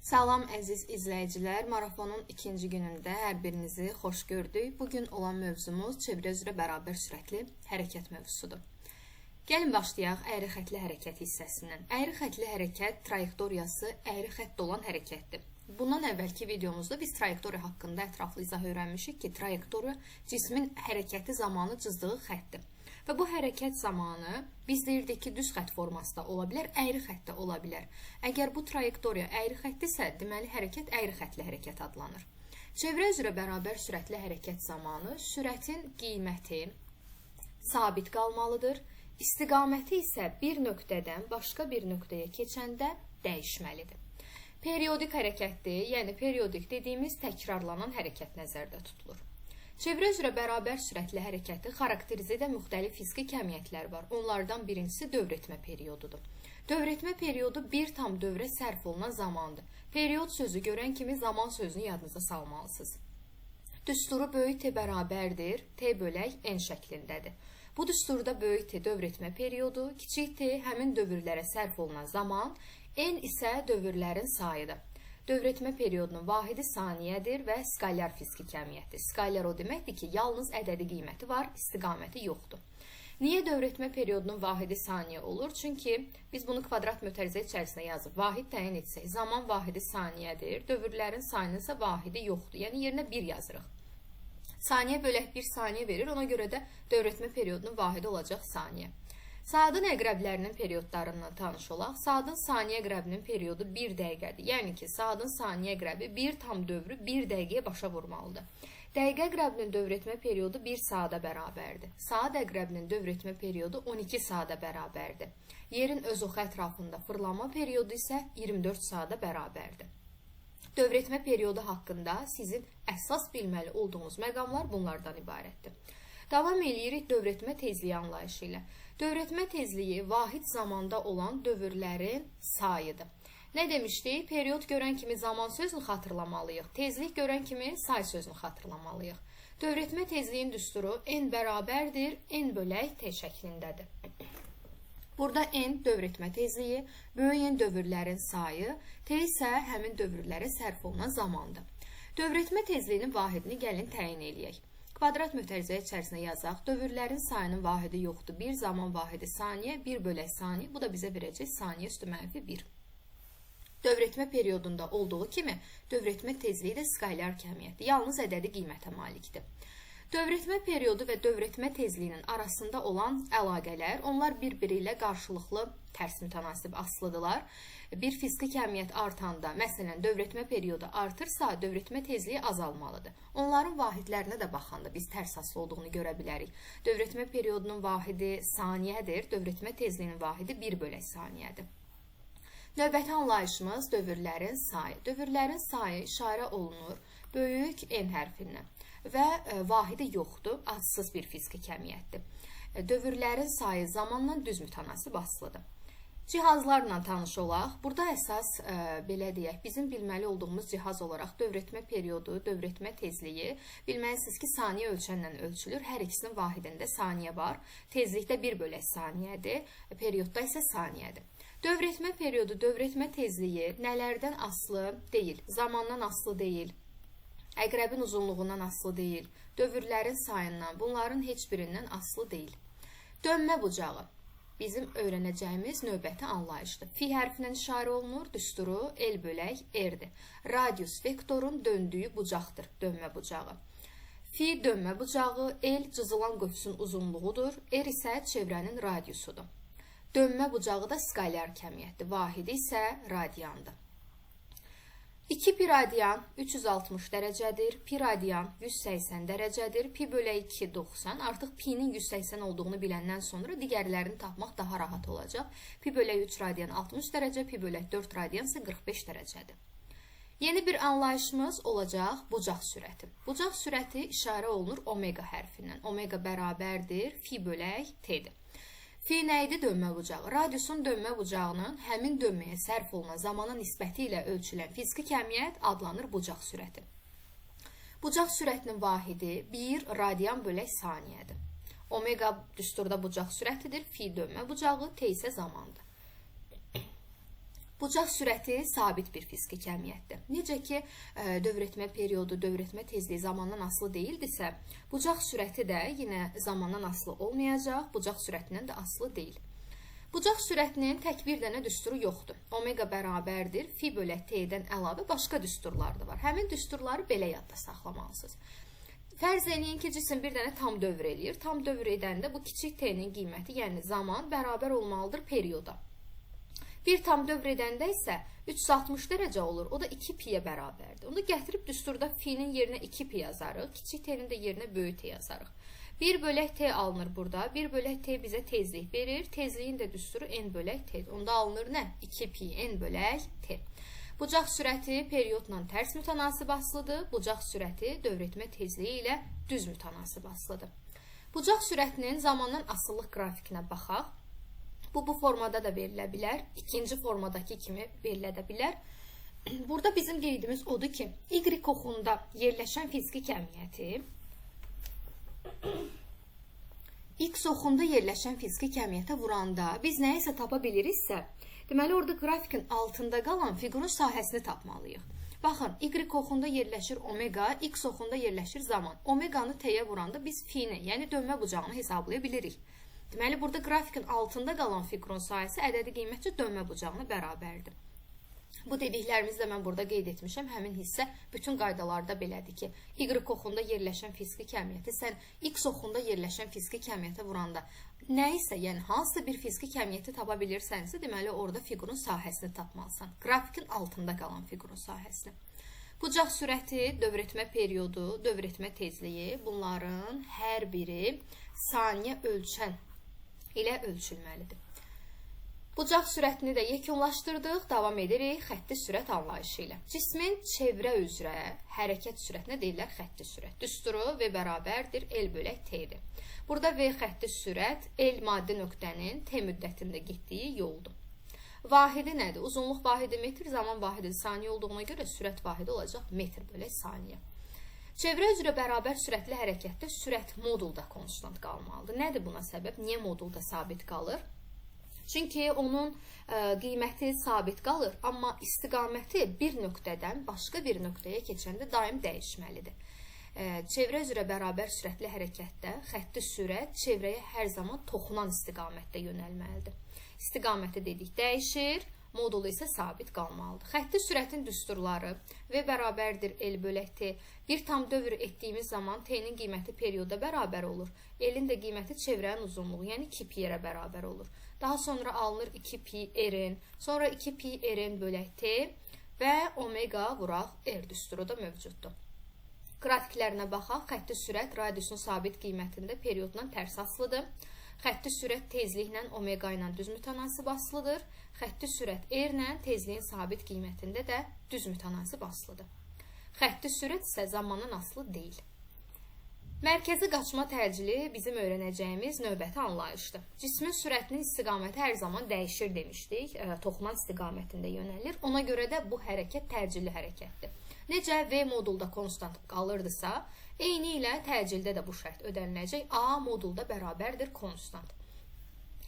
Salam əziz izləyicilər, marafonun ikinci günündə hər birinizi xoş gördük. Bugün olan mövzumuz çevrə üzrə bərabər sürətli hərəkət mövzusudur. Gəlin başlayaq əyri xətli hərəkət hissəsindən. Əyri xətli hərəkət trayektoriyası əyri xəttdə olan hərəkətdir. Bundan əvvəlki videomuzda biz trayektoriya haqqında ətraflı izah öyrənmişik ki, trayektoriya cismin hərəkəti zamanı cızdığı xəttdir. Və bu hərəkət zamanı biz deyirdik ki, düz xətt formasında ola bilər, əyri xəttdə ola bilər. Əgər bu trayektoriya əyri xəttdirsə, deməli hərəkət əyri xəttli hərəkət adlanır. Çevrə üzrə bərabər sürətli hərəkət zamanı sürətin qiyməti sabit qalmalıdır. İstiqaməti isə bir nöqtədən başqa bir nöqtəyə keçəndə dəyişməlidir. Periodik hərəkətdir, yəni periodik dediyimiz təkrarlanan hərəkət nəzərdə tutulur. Çevrə üzrə bərabər sürətli hərəkəti xarakterizə edən müxtəlif fiziki kəmiyyətlər var. Onlardan birincisi dövr etmə periyodudur. Dövr etmə periyodu bir tam dövrə sərf olunan zamandır. Periyod sözü görən kimi zaman sözünü yadınıza salmalısınız. Düsturu böyük T bərabərdir, T bölək N şəklindədir. Bu düsturda böyük T dövr etmə periyodu, kiçik T həmin dövrlərə sərf olunan zaman, N isə dövrlərin sayıdır. Dövr etmə periyodunun vahidi saniyədir və skalyar fiziki kəmiyyətdir. Skalyar o deməkdir ki, yalnız ədədi qiyməti var, istiqaməti yoxdur. Niyə dövr etmə periyodunun vahidi saniyə olur? Çünki biz bunu kvadrat mötərizə içərisində yazıb. Vahid təyin etsək, zaman vahidi saniyədir, dövrlərin sayının isə vahidi yoxdur. Yəni yerinə 1 yazırıq. Saniyə bölək 1 saniyə verir, ona görə də dövr etmə periyodunun vahidi olacaq saniyə. Saatın əqrəblərinin periodlarından tanış olaq. Saatın saniyə əqrəbinin periyodu 1 dəqiqədir. Yəni ki, saatın saniyə əqrəbi bir tam dövrü 1 dəqiqəyə başa vurmalıdır. Dəqiqə əqrəbinin dövr etmə periyodu 1 saata bərabərdir. Saat əqrəbinin dövr etmə periyodu 12 saata bərabərdir. Yerin öz oxu ətrafında fırlanma periyodu isə 24 saata bərabərdir. Dövr etmə periyodu haqqında sizin əsas bilməli olduğunuz məqamlar bunlardan ibarətdir. Davam edirik dövr etmə tezliyi anlayışı ilə. Dövr etmə tezliyi vahid zamanda olan dövrlərin sayıdır. Nə demişdik? Periyod görən kimi zaman sözünü xatırlamalıyıq. Tezlik görən kimi say sözünü xatırlamalıyıq. Dövr etmə tezliyin düsturu N bərabərdir, N bölək T şəklindədir. Burada N dövr etmə tezliyi, böyük N dövrlərin sayı, T isə həmin dövrlərə sərf olunan zamandır. Dövr etmə tezliyinin vahidini gəlin təyin eləyək. Kvadrat mötərizə içərisində yazaq. Dövrlərin sayının vahidi yoxdur. Bir zaman vahidi saniyə, 1 bölək saniyə. Bu da bizə verəcək saniyə üstü mənfi 1. Dövr etmə periyodunda olduğu kimi, dövr etmə tezliyi də skalyar kəmiyyətdir. Yalnız ədədi qiymətə malikdir. Dövr etmə periyodu və dövr etmə tezliyinin arasında olan əlaqələr, onlar bir-biri ilə qarşılıqlı tərs mütənasib asılıdırlar. Bir fiziki kəmiyyət artanda, məsələn, dövr etmə periyodu artırsa, dövr etmə tezliyi azalmalıdır. Onların vahidlərinə də baxanda biz tərs asılı olduğunu görə bilərik. Dövr etmə periyodunun vahidi saniyədir, dövr etmə tezliyinin vahidi 1 bölək saniyədir. Növbəti anlayışımız dövrlərin sayı. Dövrlərin sayı işarə olunur böyük N hərfindən və vahidi yoxdur, adsız bir fiziki kəmiyyətdir. Dövrlərin sayı zamanla düz mütənasib asılıdır. Cihazlarla tanış olaq. Burada əsas, belə deyək, bizim bilməli olduğumuz cihaz olaraq dövr etmə periyodu, dövr etmə tezliyi. Bilməlisiniz ki, saniyə ölçənlə ölçülür. Hər ikisinin vahidində saniyə var. Tezlikdə 1 bölək saniyədir, periyodda isə saniyədir. Dövr etmə periyodu, dövr etmə tezliyi nələrdən asılı deyil, zamandan asılı deyil, əqrəbin uzunluğundan asılı deyil, dövrlərin sayından, bunların heç birindən asılı deyil. Dönmə bucağı bizim öyrənəcəyimiz növbəti anlayışdır. Fi hərfindən işarə olunur, düsturu L bölək R-dir. Radius vektorun döndüyü bucaqdır, dönmə bucağı. Fi dönmə bucağı, L cızılan qövsün uzunluğudur, R isə çevrənin radiusudur. Dönmə bucağı da skalyar kəmiyyətdir, vahidi isə radiandır. 2 pi radian 360 dərəcədir, pi radian 180 dərəcədir, pi bölək 2 90. Artıq pi'nin 180 olduğunu biləndən sonra digərlərini tapmaq daha rahat olacaq. Pi bölək 3 radian 60 dərəcə, pi bölək 4 radian isə 45 dərəcədir. Yeni bir anlayışımız olacaq bucaq sürəti. Bucaq sürəti işarə olunur omega hərfindən. Omega bərabərdir, fi bölək t'dir. Fi nə idi? Dönmə bucağı. Radiusun dönmə bucağının həmin dönməyə sərf olunan zamana nisbəti ilə ölçülən fiziki kəmiyyət adlanır bucaq sürəti. Bucaq sürətinin vahidi 1 radian bölək saniyədir. Omega düsturda bucaq sürətidir, fi dönmə bucağı, t isə zamandır. Bucaq sürəti sabit bir fiziki kəmiyyətdir. Necə ki, dövr etmə periodu, dövr etmə tezliyi zamandan asılı deyildisə, bucaq sürəti də yenə zamandan asılı olmayacaq, bucaq sürətindən də asılı deyil. Bucaq sürətinin tək bir dənə düsturu yoxdur. Omega bərabərdir, fi bölək t-dən əlavə başqa düsturlar da var. Həmin düsturları belə yadda saxlamalısınız. Fərz eləyin ki, cisim bir dənə tam dövr eləyir. Tam dövr edəndə bu kiçik t-nin qiyməti, yəni zaman bərabər olmalıdır perioda. Bir tam dövr edəndə isə 360 dərəcə olur, o da 2pi-yə bərabərdir. Onu gətirib düsturda fi-nin yerinə 2pi yazarıq, kiçik t-nin də yerinə böyük t yazarıq. 1 bölək t alınır burada, 1 bölək t bizə tezlik verir, tezliyin də düsturu n bölək t-dir. Onda alınır nə? 2pi n bölək t. Bucaq sürəti periodla tərs mütənasib asılıdır, bucaq sürəti dövr etmə tezliyi ilə düz mütənasib asılıdır. Bucaq sürətinin zamandan asıllıq qrafikinə baxaq. Bu formada da verilə bilər. İkinci formadakı kimi verilə də bilər. Burada bizim qeydimiz odur ki, Y oxunda yerləşən fiziki kəmiyyəti X oxunda yerləşən fiziki kəmiyyətə vuranda biz nəyisə tapa biliriksə, deməli orada qrafikin altında qalan fiqurun sahəsini tapmalıyıq. Baxın, Y oxunda yerləşir omega, X oxunda yerləşir zaman. Omeganı t-yə vuranda biz fi-ni, yəni dönmə bucağını hesablaya bilirik. Deməli, burada qrafikin altında qalan fiqurun sahəsi ədədi qiymətcə dönmə bucağına bərabərdir. Bu dediklərimizi də mən burada qeyd etmişəm. Həmin hissə bütün qaydalarda belədir ki, Y oxunda yerləşən fiziki kəmiyyəti sən X oxunda yerləşən fiziki kəmiyyətə vuranda nə isə, yəni hansısa bir fiziki kəmiyyəti tapa bilirsənsə, deməli orada fiqurun sahəsini tapmalısan. Qrafikin altında qalan fiqurun sahəsini. Bucaq sürəti, dövr etmə periodu, dövr etmə tezliyi, bunların hər biri saniyə ölçən ilə ölçülməlidir. Bucaq sürətini də yekunlaşdırdıq, davam edirik xətti sürət anlayışı ilə. Cismin çevrə üzrə hərəkət sürətinə deyirlər xətti sürət. Düsturu V bərabərdir L bölək T-dir. Burada V xətti sürət L maddi nöqtənin T müddətində getdiyi yoldur. Vahidi nədir? Uzunluq vahidi metr, zaman vahidi saniyə olduğuna görə sürət vahidi olacaq metr bölək saniyə. Çevrə üzrə bərabər sürətli hərəkətdə sürət modulda konstant qalmalıdır. Nədir buna səbəb? Niyə modulda sabit qalır? Çünki onun qiyməti sabit qalır, amma istiqaməti bir nöqtədən başqa bir nöqtəyə keçəndə daim dəyişməlidir. Çevrə üzrə bərabər sürətli hərəkətdə xətti sürət çevrəyə hər zaman toxunan istiqamətdə yönəlməlidir. İstiqaməti dedik dəyişir, modulu isə sabit qalmalıdır. Xətti sürətin düsturları V bərabərdir L bölək T. Bir tam dövr etdiyimiz zaman T-nin qiyməti perioda bərabər olur. L-in də qiyməti çevrənin uzunluğu, yəni 2pi-yə bərabər olur. Daha sonra alınır 2pi R'in, sonra 2pi R'in bölək T və omega vuraq R düsturu da mövcuddur. Qrafiklərinə baxaq, xətti sürət radiusun sabit qiymətində periodla tərs asılıdır. Xətti sürət tezliklə omega ilə düz mütənasib asılıdır. Xətti sürət R ilə tezliyin sabit qiymətində də düz mütənasib asılıdır. Xətti sürət isə zamandan asılı deyil. Mərkəzi qaçma təcili bizim öyrənəcəyimiz növbəti anlayışdır. Cismin sürətinin istiqaməti hər zaman dəyişir demişdik, toxunan istiqamətində yönəlir. Ona görə də bu hərəkət təcilli hərəkətdir. Necə V modulda konstant qalırdısa, eyni ilə təcildə də bu şərt ödəniləcək. A modulda bərabərdir konstant.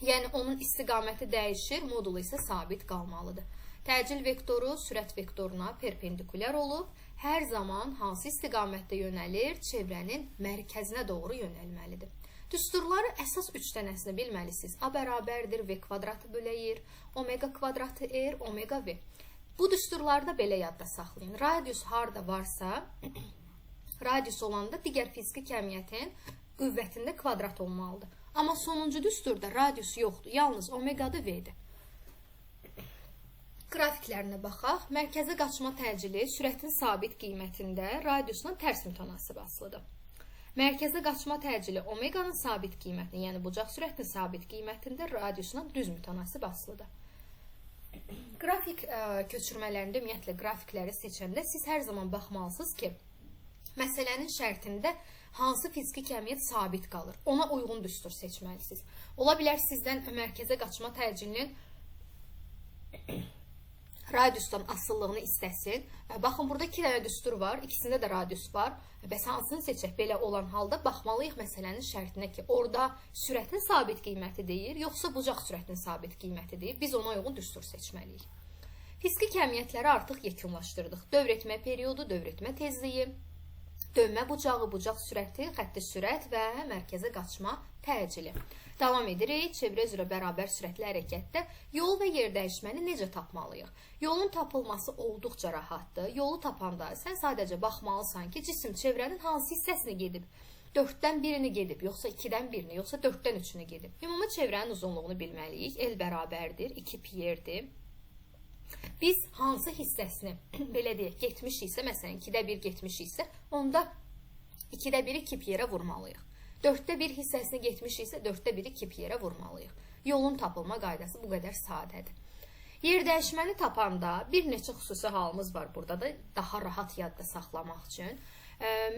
Yəni onun istiqaməti dəyişir, modulu isə sabit qalmalıdır. Təcil vektoru sürət vektoruna perpendikulyar olub, hər zaman hansı istiqamətdə yönəlir, çevrənin mərkəzinə doğru yönəlməlidir. Düsturları əsas 3 dənəsini bilməlisiniz. A bərabərdir V kvadratı böləyir, omega kvadratı R, omega V. Bu düsturları da belə yadda saxlayın. Radius harda varsa, radius olanda digər fiziki kəmiyyətin qüvvətində kvadrat olmalıdır. Amma sonuncu düsturda radius yoxdur, yalnız omega-dır V-dir. Qrafiklərinə baxaq. Mərkəzi qaçma təcili sürətin sabit qiymətində radiusla tərs mütənasib asılıdır. Mərkəzi qaçma təcili omeganın sabit qiymətində, yəni bucaq sürətinin sabit qiymətində radiusla düz mütənasib asılıdır. Qrafik köçürmələrində ümumiyyətlə qrafikləri seçəndə siz hər zaman baxmalısınız ki, məsələnin şərtində hansı fiziki kəmiyyət sabit qalır. Ona uyğun düstur seçməlisiniz. Ola bilər sizdən mərkəzə qaçma təcilinin radiusdan asıllığını istəsin. Baxın, burada 2 dənə düstur var, ikisində də radius var. Bəs hansını seçək? Belə olan halda baxmalıyıq məsələnin şərtinə ki, orada sürətin sabit qiyməti deyir, yoxsa bucaq sürətinin sabit qiyməti deyir. Biz ona uyğun düstur seçməliyik. Fiziki kəmiyyətləri artıq yekunlaşdırdıq. Dövr etmə periodu, dövr etmə tezliyi, dönmə bucağı, bucaq sürəti, xətti sürət və mərkəzə qaçma təcili. Davam edirik. Çevrə üzrə bərabər sürətli hərəkətdə yol və yer dəyişməni necə tapmalıyıq? Yolun tapılması olduqca rahatdır. Yolu tapanda sən sadəcə baxmalısan ki, cisim çevrənin hansı hissəsini gedib? 4-dən 1-ini gedib, yoxsa 2-dən 1-ini, yoxsa 4-dən 3-ünü gedib? Ümumi çevrənin uzunluğunu bilməliyik. L bərabərdir, 2 piyerdir. Biz hansı hissəsini, belə deyək, getmişiksə, məsələn, 2-də 1 getmişiksə, onda 2-də 1-i 2 piyerə vurmalıyıq. 4-də 1 hissəsini getmişiksə, 4-də 1-i 2 piyerə vurmalıyıq. Yolun tapılma qaydası bu qədər sadədir. Yer dəyişməni tapanda bir neçə xüsusi halımız var burada da, daha rahat yadda saxlamaq üçün.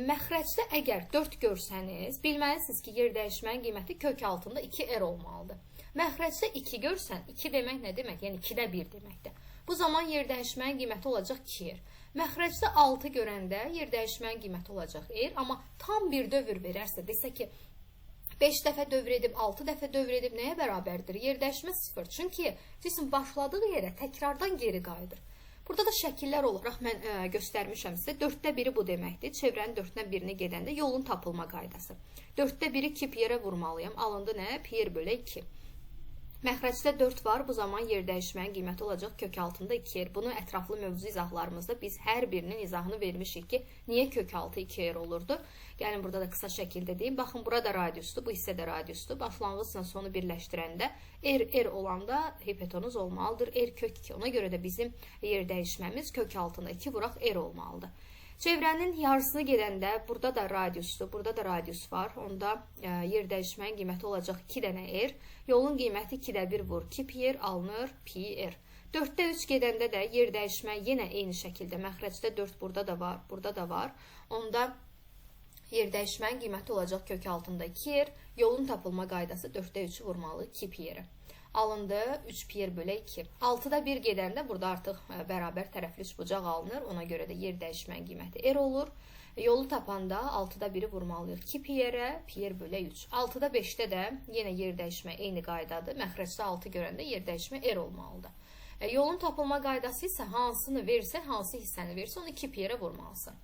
Məxrəcdə əgər 4 görsəniz, bilməlisiniz ki, yer dəyişmənin qiyməti kök altında 2R olmalıdır. Məxrəcdə 2 görsən, 2 demək nə demək? Yəni 2-də 1 deməkdir. Bu zaman yer dəyişmənin qiyməti olacaq 2R. Məxrəcdə 6 görəndə yer dəyişmənin qiyməti olacaq R, amma tam bir dövr verərsə, desə ki, 5 dəfə dövr edib, 6 dəfə dövr edib nəyə bərabərdir? Yer dəyişmə 0. Çünki cisim başladığı yerə təkrardan geri qayıdır. Burada da şəkillər olaraq mən göstərmişəm sizə. 4-də 1-i bu deməkdir. Çevrənin 4-dən 1-ini gedəndə yolun tapılma qaydası. 4-də 1-i 2 piyerə vurmalıyam. Alındı nə? Piyer bölə 2. Məxrəcdə 4 var. Bu zaman yer dəyişmənin qiyməti olacaq kök altında 2R. Bunu ətraflı mövzu izahlarımızda biz hər birinin izahını vermişik ki, niyə kök altı 2R olurdu? Gəlin burada da qısa şəkildə deyim. Baxın, burada radiusdur, bu hissə də radiusdur. Başlanğıcla sonu birləşdirəndə R olanda hipotenuz olmalıdır. R kök 2. Ona görə də bizim yer dəyişməmiz kök altında 2 vuraq R olmalıdır. Çevrənin yarısını gedəndə burada da radiusdur, burada da radius var. Onda yer dəyişmənin qiyməti olacaq 2 dənə R. Yolun qiyməti 2-də 1 vur 2 piyər alınır pi R. 4-də 3 gedəndə də yer dəyişmə yenə eyni şəkildə. Məxrəcdə 4 burada da var, burada da var. Onda yer dəyişmənin qiyməti olacaq kök altında 2R. Yolun tapılma qaydası 4-də 3-ü vurmalı 2 piyərə. Alındı 3 piyer bölə 2. 6-da 1 gedəndə burada artıq bərabər tərəfli üçbucaq alınır. Ona görə də yer dəyişmənin qiyməti R olur. Yolu tapanda 6-da 1-i vurmalıyıq 2 piyerə, piyer bölə 3. 6-da 5-də də yenə yer dəyişmə eyni qaydadır. Məxrəcdə 6 görəndə yer dəyişmə R olmalıdır. Yolun tapılma qaydası isə hansını versə, hansı hissəni versə, onu 2 piyerə vurmalısan.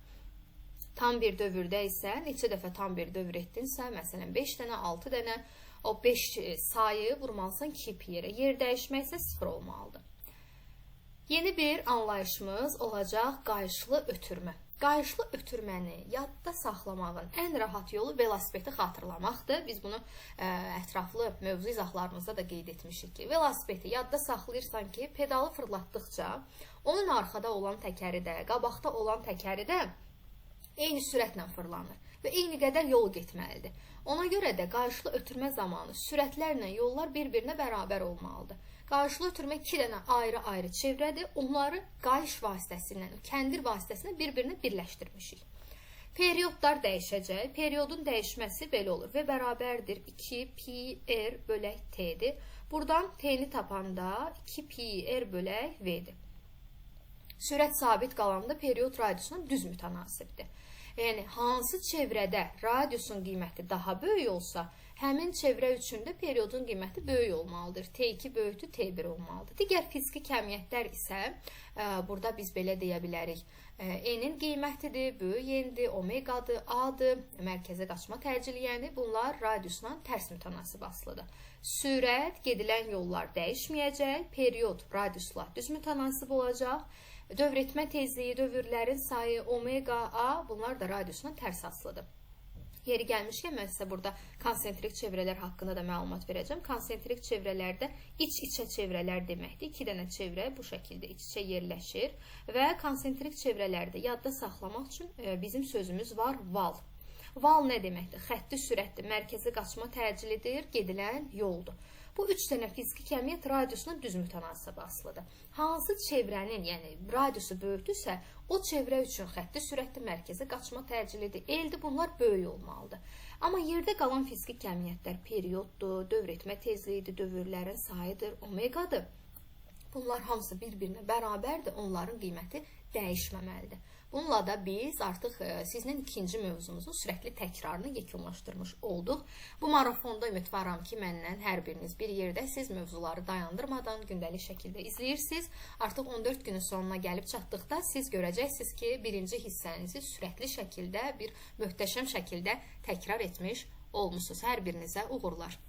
Tam bir dövrdə isə, neçə dəfə tam bir dövr etdinsə, məsələn 5 dənə, 6 dənə, o 5 sayı vurmalısan 2 piyerə. Yer dəyişmək isə 0 olmalıdır. Yeni bir anlayışımız olacaq qayışlı ötürmə. Qayışlı ötürməni yadda saxlamağın ən rahat yolu velosipedi xatırlamaqdır. Biz bunu ətraflı mövzu izahlarımızda da qeyd etmişik ki, velosipedi yadda saxlayırsan ki, pedalı fırlatdıqca onun arxada olan təkəri də, qabaqda olan təkəri də eyni sürətlə fırlanır və eyni qədər yol getməlidir. Ona görə də qayışlı ötürmə zamanı sürətlərlə yollar bir-birinə bərabər olmalıdır. Qayışlı ötürmə 2 dənə ayrı-ayrı çevrədir. Onları qayış vasitəsilə, kəndir vasitəsilə bir-birinə birləşdirmişik. Periodlar dəyişəcək. Periodun dəyişməsi belə olur və bərabərdir 2 pi r bölək t'dir. Buradan t'ni tapanda 2 pi r bölək v'dir. Sürət sabit qalanda period radiusuna düz mütənasibdir. Yəni, hansı çevrədə radiusun qiyməti daha böyük olsa, həmin çevrə üçün də periodun qiyməti böyük olmalıdır. T2 böyükdür, T1 olmalıdır. Digər fiziki kəmiyyətlər isə, burada biz belə deyə bilərik. N'in qiymətidir, böyük N'dir, omeqadır, A'dır, mərkəzə qaçma təcili, yəni bunlar radiusla tərs mütənasib asılıdır. Sürət, gedilən yollar dəyişməyəcək, period radiusla düz mütənasib olacaq. Dövr etmə tezliyi, dövrlərin sayı, omega, A, bunlar da radiusuna tərs asılıdır. Yeri gəlmişkən, mən sizə burada konsentrik çevrələr haqqında da məlumat verəcəm. Konsentrik çevrələrdə iç-içə çevrələr deməkdir. 2 dənə çevrə bu şəkildə iç-içə yerləşir və konsentrik çevrələrdə yadda saxlamaq üçün bizim sözümüz var, val. Val nə deməkdir? Xətti sürətdir, mərkəzi qaçma təcilidir, gedilən yoldur. Bu 3 dənə fiziki kəmiyyət radiusuna düz mütənasib asılıdır. Hansı çevrənin, yəni radiusu böyükdürsə, o çevrə üçün xətti sürətli, mərkəzə qaçma təcilidir, eldir, bunlar böyük olmalıdır. Amma yerdə qalan fiziki kəmiyyətlər perioddur, dövr etmə tezliyidir, dövrlərin sayıdır, omeqadır. Bunlar hamısı bir-birinə bərabərdir, onların qiyməti dəyişməməlidir. Bununla da biz artıq sizin ikinci mövzumuzun sürətli təkrarını yekunlaşdırmış olduq. Bu marafonda ümidvaram ki, məndən hər biriniz bir yerdə siz mövzuları dayandırmadan gündəlik şəkildə izləyirsiniz. Artıq 14 günün sonuna gəlib çatdıqda siz görəcəksiniz ki, birinci hissənizi sürətli şəkildə, bir möhtəşəm şəkildə təkrar etmiş olmusunuz. Hər birinizə uğurlar.